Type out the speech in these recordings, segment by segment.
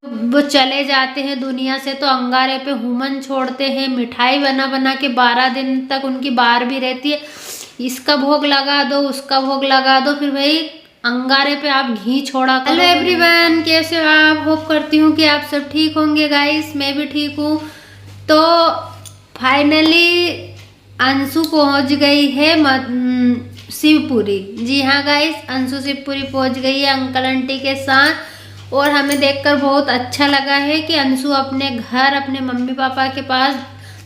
वो चले जाते हैं दुनिया से तो अंगारे पे हुमन छोड़ते हैं, मिठाई बना बना के 12 दिन तक उनकी बार भी रहती है, इसका भोग लगा दो उसका भोग लगा दो, फिर भाई अंगारे पे आप घी छोड़ा करो। हेलो एवरीवन, कैसे हो आप? होप करती हूँ कि आप सब ठीक होंगे गाइस, मैं भी ठीक हूँ। तो फाइनली अंशु पहुँच गई है शिवपुरी। जी हाँ गाइस, अंशु शिवपुरी पहुँच गई है अंकल आंटी के साथ, और हमें देखकर बहुत अच्छा लगा है कि अंशु अपने घर अपने मम्मी पापा के पास,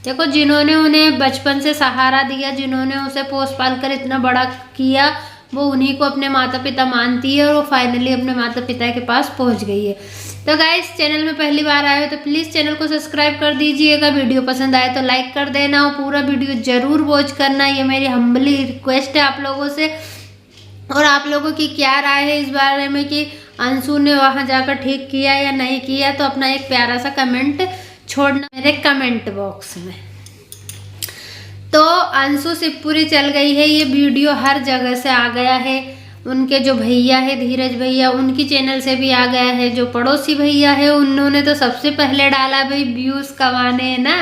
देखो जिन्होंने उन्हें बचपन से सहारा दिया, जिन्होंने उसे पोस पाल कर इतना बड़ा किया, वो उन्हीं को अपने माता पिता मानती है, और वो फाइनली अपने माता पिता के पास पहुंच गई है। तो गाइस, चैनल में पहली बार आए हो तो प्लीज़ चैनल को सब्सक्राइब कर दीजिएगा, वीडियो पसंद आए तो लाइक कर देना, और पूरा वीडियो जरूर वॉच करना, ये मेरी हम्बली रिक्वेस्ट है आप लोगों से। और आप लोगों की क्या राय है इस बारे में कि अंशु ने वहाँ जाकर ठीक किया या नहीं किया, तो अपना एक प्यारा सा कमेंट छोड़ना मेरे कमेंट बॉक्स में। तो अंशु शिवपुरी चल गई है, ये वीडियो हर जगह से आ गया है, उनके जो भैया है धीरज भैया, उनकी चैनल से भी आ गया है, जो पड़ोसी भैया है उन्होंने तो सबसे पहले डाला भाई व्यूज़ कमाने हैं ना,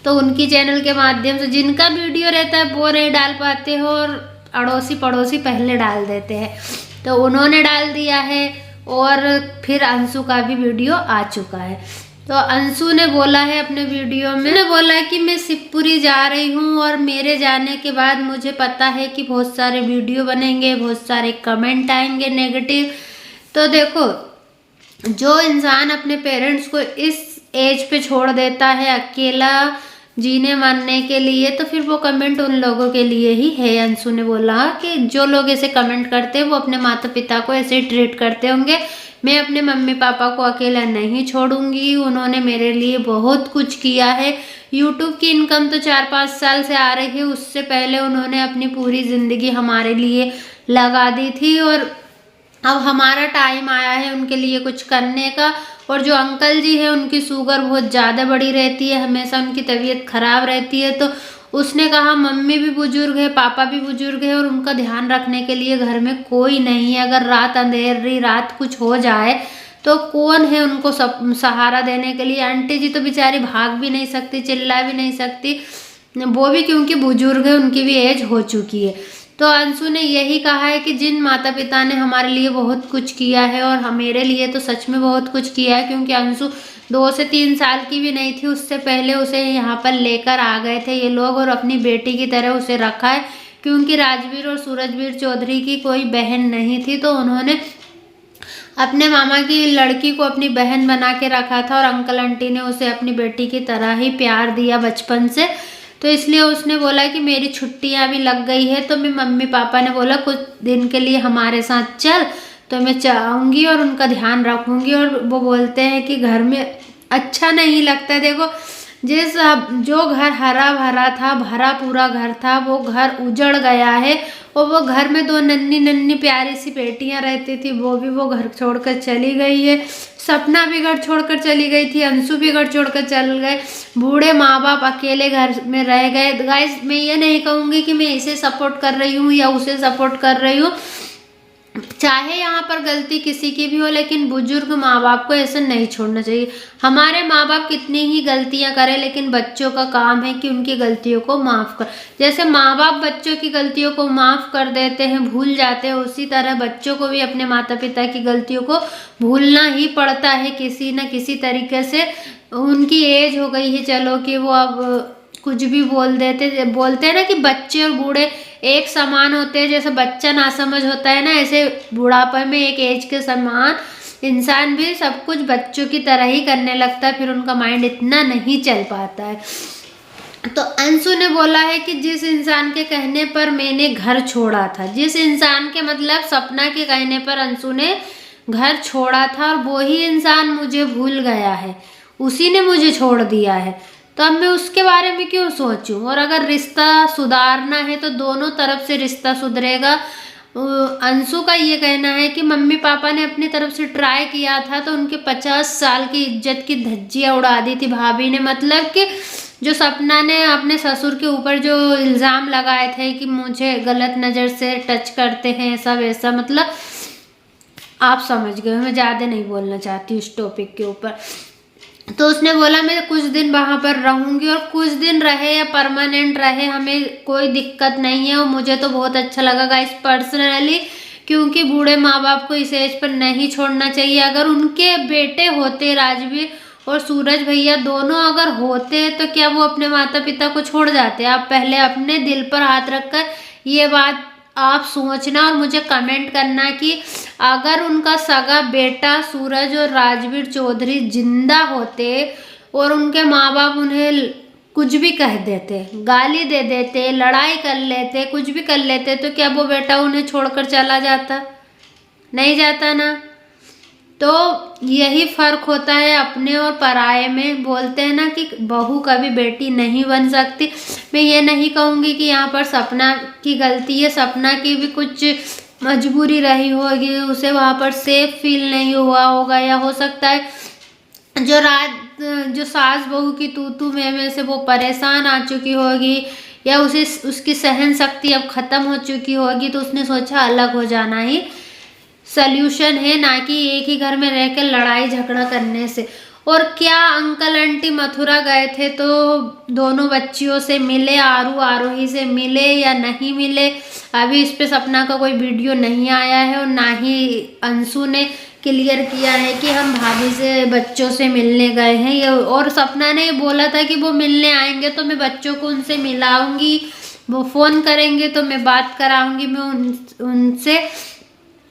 तो उनकी चैनल के माध्यम से जिनका वीडियो रहता है वो नहीं डाल पाते हो, और अड़ोसी पड़ोसी पहले डाल देते हैं, तो उन्होंने डाल दिया है, और फिर अंशु का भी वीडियो आ चुका है। तो अंशु ने बोला है अपने वीडियो में, ने बोला कि मैं शिवपुरी जा रही हूँ, और मेरे जाने के बाद मुझे पता है कि बहुत सारे वीडियो बनेंगे, बहुत सारे कमेंट आएंगे नेगेटिव। तो देखो, जो इंसान अपने पेरेंट्स को इस एज पे छोड़ देता है अकेला जीने मरने के लिए, तो फिर वो कमेंट उन लोगों के लिए ही है। अंशु ने बोला कि जो लोग ऐसे कमेंट करते हैं वो अपने माता पिता को ऐसे ट्रीट करते होंगे, मैं अपने मम्मी पापा को अकेला नहीं छोड़ूंगी, उन्होंने मेरे लिए बहुत कुछ किया है। यूट्यूब की इनकम तो 4-5 साल से आ रही है, उससे पहले उन्होंने अपनी पूरी ज़िंदगी हमारे लिए लगा दी थी, और अब हमारा टाइम आया है उनके लिए कुछ करने का। और जो अंकल जी है उनकी शुगर बहुत ज़्यादा बढ़ी रहती है, हमेशा उनकी तबीयत खराब रहती है, तो उसने कहा मम्मी भी बुजुर्ग है, पापा भी बुजुर्ग है, और उनका ध्यान रखने के लिए घर में कोई नहीं है। अगर रात अंधेरी रात कुछ हो जाए तो कौन है उनको सब सहारा देने के लिए? आंटी जी तो बेचारी भाग भी नहीं सकती, चिल्ला भी नहीं सकती, वो भी क्योंकि बुजुर्ग है, उनकी भी एज हो चुकी है। तो अंशु ने यही कहा है कि जिन माता पिता ने हमारे लिए बहुत कुछ किया है, और मेरे लिए तो सच में बहुत कुछ किया है, क्योंकि अंशु 2 से 3 साल की भी नहीं थी, उससे पहले उसे यहाँ पर लेकर आ गए थे ये लोग, और अपनी बेटी की तरह उसे रखा है, क्योंकि राजवीर और सूरजवीर चौधरी की कोई बहन नहीं थी, तो उन्होंने अपने मामा की लड़की को अपनी बहन बना के रखा था, और अंकल आंटी ने उसे अपनी बेटी की तरह ही प्यार दिया बचपन से। तो इसलिए उसने बोला कि मेरी छुट्टियां भी लग गई है, तो मैं मम्मी पापा ने बोला कुछ दिन के लिए हमारे साथ चल, तो मैं चाहूँगी और उनका ध्यान रखूँगी। और वो बोलते हैं कि घर में अच्छा नहीं लगता। देखो, जो घर हरा भरा था, भरा पूरा घर था, वो घर उजड़ गया है, और वो घर में 2 नन्ही नन्ही प्यारी सी बेटियां रहती थी, वो भी वो घर छोड़कर चली गई है। सपना भी घर छोड़कर चली गई थी, अंशु भी घर छोड़कर चल गए, बूढ़े माँ बाप अकेले घर में रह गए। गाइस, मैं ये नहीं कहूँगी कि मैं इसे सपोर्ट कर रही हूँ या उसे सपोर्ट कर रही हूँ, चाहे यहाँ पर गलती किसी की भी हो, लेकिन बुजुर्ग माँ बाप को ऐसे नहीं छोड़ना चाहिए। हमारे माँ बाप कितनी ही गलतियाँ करें, लेकिन बच्चों का काम है कि उनकी गलतियों को माफ़ कर, जैसे माँ बाप बच्चों की गलतियों को माफ़ कर देते हैं, भूल जाते हैं, उसी तरह बच्चों को भी अपने माता पिता की गलतियों को भूलना ही पड़ता है किसी न किसी तरीके से। उनकी एज हो गई है, चलो कि वो अब कुछ भी बोलते हैं ना कि बच्चे और बूढ़े एक समान होते हैं, जैसे बच्चा नासमझ होता है ना, ऐसे बुढ़ापे में एक एज के समान इंसान भी सब कुछ बच्चों की तरह ही करने लगता है, फिर उनका माइंड इतना नहीं चल पाता है। तो अंशु ने बोला है कि जिस इंसान के कहने पर मैंने घर छोड़ा था, जिस इंसान के मतलब सपना के कहने पर अंशु ने घर छोड़ा था, और वो ही इंसान मुझे भूल गया है, उसी ने मुझे छोड़ दिया है, तो अब मैं उसके बारे में क्यों सोचूं? और अगर रिश्ता सुधारना है तो दोनों तरफ से रिश्ता सुधरेगा। अंशु का ये कहना है कि मम्मी पापा ने अपनी तरफ से ट्राई किया था, तो उनके 50 साल की इज्जत की धज्जियाँ उड़ा दी थी भाभी ने। मतलब कि जो सपना ने अपने ससुर के ऊपर जो इल्ज़ाम लगाए थे कि मुझे गलत नज़र से टच करते हैं, ऐसा वैसा, मतलब आप समझ गए, मैं ज़्यादा नहीं बोलना चाहती इस टॉपिक के ऊपर। तो उसने बोला मैं कुछ दिन वहाँ पर रहूँगी, और कुछ दिन रहे या परमानेंट रहे हमें कोई दिक्कत नहीं है। और मुझे तो बहुत अच्छा लगा गाइस पर्सनली, क्योंकि बूढ़े माँ बाप को इस एज पर नहीं छोड़ना चाहिए। अगर उनके बेटे होते राजवीर और सूरज भैया दोनों अगर होते तो क्या वो अपने माता पिता को छोड़ जाते? आप पहले अपने दिल पर हाथ रखकर ये बात आप सोचना और मुझे कमेंट करना कि अगर उनका सगा बेटा सूरज और राजवीर चौधरी जिंदा होते और उनके माँ बाप उन्हें कुछ भी कह देते, गाली दे देते, लड़ाई कर लेते, कुछ भी कर लेते, तो क्या वो बेटा उन्हें छोड़कर चला जाता? नहीं जाता ना। तो यही फर्क होता है अपने और पराये में। बोलते हैं ना कि बहू कभी बेटी नहीं बन सकती। मैं ये नहीं कहूँगी कि यहाँ पर सपना की गलती है, सपना की भी कुछ मजबूरी रही होगी, उसे वहाँ पर सेफ फील नहीं हुआ होगा, या हो सकता है जो सास बहू की तू में से वो परेशान आ चुकी होगी, या उसे उसकी सहन शक्ति अब खत्म हो चुकी होगी, तो उसने सोचा अलग हो जाना ही सल्यूशन है, ना कि एक ही घर में रहकर लड़ाई झगड़ा करने से। और क्या अंकल आंटी मथुरा गए थे तो दोनों बच्चियों से मिले, आरोही से मिले या नहीं मिले, अभी इस पे सपना का कोई वीडियो नहीं आया है, और ना ही अंशु ने क्लियर किया है कि हम भाभी से बच्चों से मिलने गए हैं। ये और सपना ने बोला था कि वो मिलने आएंगे तो मैं बच्चों को उनसे मिलाऊंगी, वो फ़ोन करेंगे तो मैं बात कराऊंगी, मैं उनसे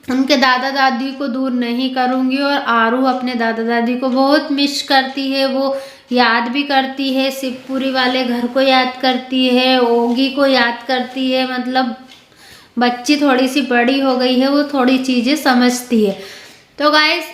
उनके दादा दादी को दूर नहीं करूंगी। और आरू अपने दादा दादी को बहुत मिस करती है, वो याद भी करती है, शिवपुरी वाले घर को याद करती है, ओगी को याद करती है। मतलब बच्ची थोड़ी सी बड़ी हो गई है, वो थोड़ी चीज़ें समझती है। तो गाइस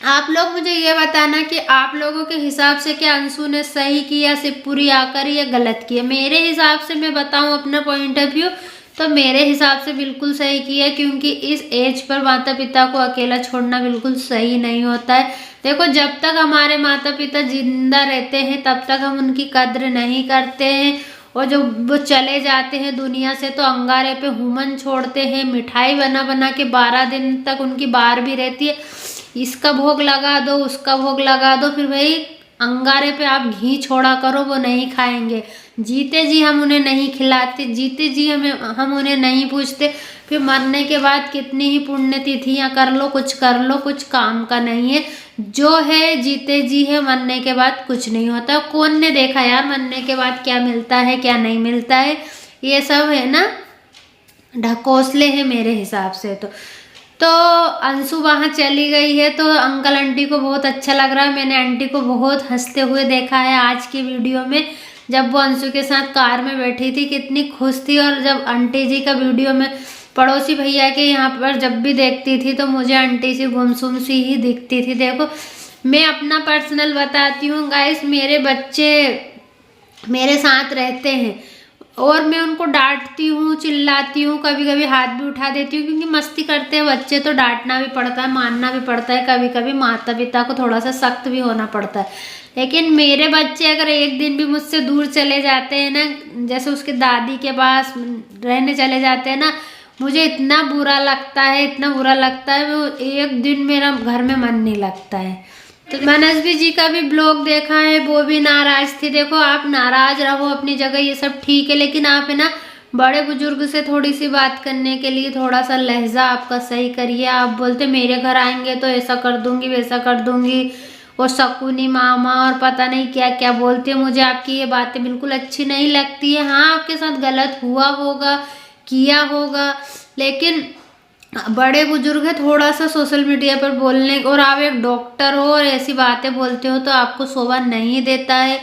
आप लोग मुझे ये बताना कि आप लोगों के हिसाब से क्या अंशु ने सही किया शिवपुरी आकर या गलत किया? मेरे हिसाब से मैं बताऊं अपना पॉइंट ऑफ व्यू, तो मेरे हिसाब से बिल्कुल सही किया, क्योंकि इस एज पर माता पिता को अकेला छोड़ना बिल्कुल सही नहीं होता है। देखो जब तक हमारे माता पिता जिंदा रहते हैं तब तक हम उनकी कद्र नहीं करते हैं, और जब वो चले जाते हैं दुनिया से तो अंगारे पे हुमन छोड़ते हैं, मिठाई बना बना के 12 दिन तक उनकी बार भी रहती है, इसका भोग लगा दो उसका भोग लगा दो, फिर भाई अंगारे पे आप घी छोड़ा करो, वो नहीं खाएंगे। जीते जी हम उन्हें नहीं खिलाते, जीते जी हम उन्हें नहीं पूछते, फिर मरने के बाद कितनी ही पुण्यतिथियाँ कर लो, कुछ काम का नहीं है। जो है जीते जी है, मरने के बाद कुछ नहीं होता। कौन ने देखा यार मरने के बाद क्या मिलता है क्या नहीं मिलता है? ये सब है ना ढकोसले हैं मेरे हिसाब से। तो अंशु वहाँ चली गई है तो अंकल आंटी को बहुत अच्छा लग रहा है। मैंने आंटी को बहुत हंसते हुए देखा है आज की वीडियो में, जब वो अंशु के साथ कार में बैठी थी कितनी खुश थी। और जब आंटी जी का वीडियो में पड़ोसी भैया के यहाँ पर जब भी देखती थी तो मुझे आंटी सी गुमसुम सी ही दिखती थी। देखो मैं अपना पर्सनल बताती हूँ गाइस, मेरे बच्चे मेरे साथ रहते हैं और मैं उनको डांटती हूँ, चिल्लाती हूँ, कभी कभी हाथ भी उठा देती हूँ, क्योंकि मस्ती करते हैं बच्चे तो डांटना भी पड़ता है, मानना भी पड़ता है, कभी कभी माता पिता को थोड़ा सा सख्त भी होना पड़ता है। लेकिन मेरे बच्चे अगर एक दिन भी मुझसे दूर चले जाते हैं ना, जैसे उसके दादी के पास रहने चले जाते हैं ना, मुझे इतना बुरा लगता है, इतना बुरा लगता है, वो एक दिन मेरा घर में मन नहीं लगता है। तो मनस्वी जी का भी ब्लॉग देखा है, वो भी नाराज थी। देखो आप नाराज रहो अपनी जगह, ये सब ठीक है, लेकिन आप है ना बड़े बुजुर्ग से थोड़ी सी बात करने के लिए थोड़ा सा लहजा आपका सही करिए। आप बोलते मेरे घर आएंगे तो ऐसा कर दूंगी वैसा कर दूंगी, और शकुनी मामा और पता नहीं क्या क्या बोलते हैं। मुझे आपकी ये बातें बिल्कुल अच्छी नहीं लगती है। हाँ आपके साथ गलत हुआ होगा, किया होगा, लेकिन बड़े बुजुर्ग है, थोड़ा सा सोशल मीडिया पर बोलने, और आप एक डॉक्टर हो और ऐसी बातें बोलते हो तो आपको शोभा नहीं देता है।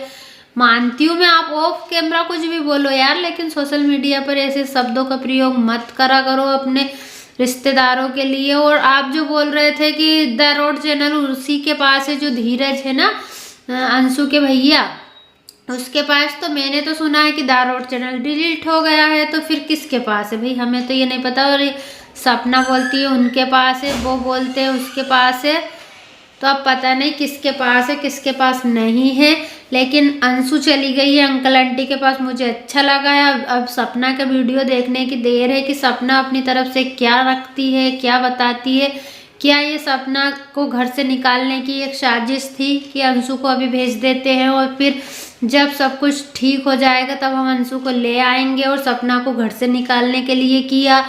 मानती हूँ मैं, आप ऑफ कैमरा कुछ भी बोलो यार, लेकिन सोशल मीडिया पर ऐसे शब्दों का प्रयोग मत करा करो अपने रिश्तेदारों के लिए। और आप जो बोल रहे थे कि द रोड चैनल उसी के पास है, जो धीरज है ना अंशु के भैया, उसके पास, तो मैंने तो सुना है कि द रोड चैनल डिलीट हो गया है, तो फिर किसके पास है भाई? हमें तो ये नहीं पता। और सपना बोलती है उनके पास है, वो बोलते हैं उसके पास है, तो अब पता नहीं किसके पास है किसके पास नहीं है। लेकिन अंशु चली गई है अंकल आंटी के पास, मुझे अच्छा लगा है। अब सपना का वीडियो देखने की देर है कि सपना अपनी तरफ से क्या रखती है, क्या बताती है, क्या ये सपना को घर से निकालने की एक साजिश थी कि अंशु को अभी भेज देते हैं और फिर जब सब कुछ ठीक हो जाएगा तब हम अंशु को ले आएंगे और सपना को घर से निकालने के लिए किया,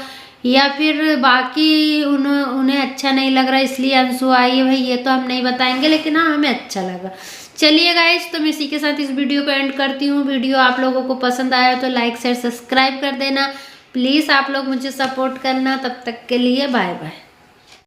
या फिर बाकी उन्हें अच्छा नहीं लग रहा इसलिए अंशु आई है? भाई ये तो हम नहीं बताएंगे, लेकिन हाँ हमें अच्छा लगा। चलिए गाइस, तो मैं इसी के साथ इस वीडियो को एंड करती हूँ। वीडियो आप लोगों को पसंद आया तो लाइक शेयर सब्सक्राइब कर देना प्लीज़। आप लोग मुझे सपोर्ट करना। तब तक के लिए बाय बाय।